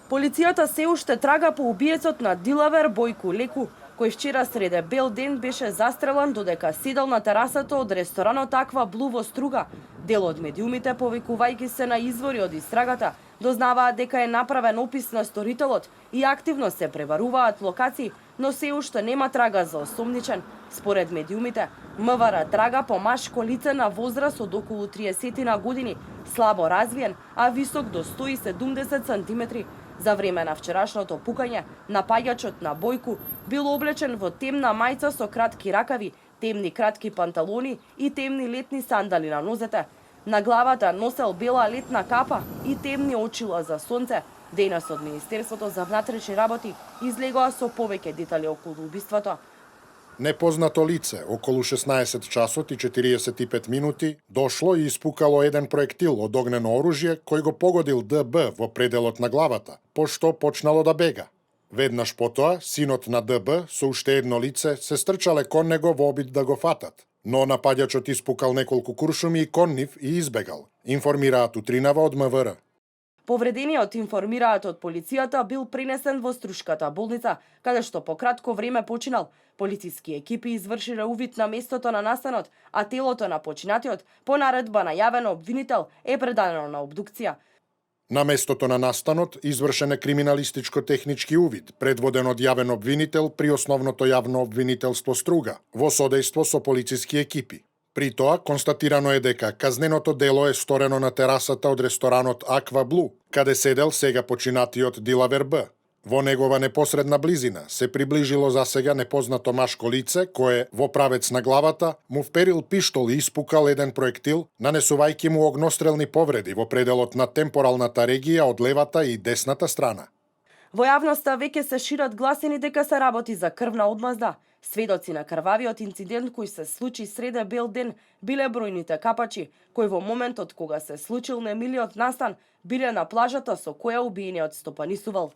Полицијата се уште трага по убиецот на дилавер Бојку Леку, кој вчера среде бел ден беше застрелан додека седел на терасата од ресторанот Аква Блу во Струга. Дел од медиумите, повикувајќи се на извори од истрагата, дознаваат дека е направен опис на сторителот и активно се пребаруваат локации, но се уште нема трага за осомничен. Според медиумите, МВР трага по машко лице на возраст од околу 30 на години, слабо развиен, а висок до 170 сантиметри. За време на вчерашното пукање, напаѓачот на Бојку бил облечен во темна мајца со кратки ракави, темни кратки панталони и темни летни сандали на нозете. На главата носел бела летна капа и темни очила за сонце. Денес од Министерството за внатрешни работи излегоа со повеќе детали околу убиството. Непознато лице, околу 16 часот и 45 минути, дошло и испукало еден проектил од огнено оружје кој го погодил ДБ во пределот на главата, пошто почнало да бега. Веднаш потоа, синот на ДБ со уште едно лице се стрчале кон него во обид да го фатат, но напаѓачот испукал неколку куршуми и кон нив и избегал, информираат утринава од МВР. Повредениот, информираат од полицијата, бил пренесен во Струшката болница, каде што по кратко време починал. Полициски екипи извршиле увид на местото на настанот, а телото на починатиот, по наредба на јавен обвинител, е предадено на обдукција. На местото на настанот извршен е криминалистичко-технички увид, предводен од јавен обвинител при Основното јавно обвинителство Струга, во содејство со полициски екипи. При тоа, констатирано е дека казненото дело е сторено на терасата од ресторанот Аква Блу, каде седел сега починатиот дилавер Б. Во негова непосредна близина се приближило засега непознато машко лице, кое, во правец на главата, му вперил пиштол и испукал еден проектил, нанесувајќи му огнострелни повреди во пределот на темпоралната регија од левата и десната страна. Во јавноста веќе се шират гласини дека се работи за крвна одмазда. Сведоци на крвавиот инцидент кој се случи среде бел ден биле бројните капачи, кои во моментот кога се случил немилиот настан биле на плажата со која убиениот стопанисувал.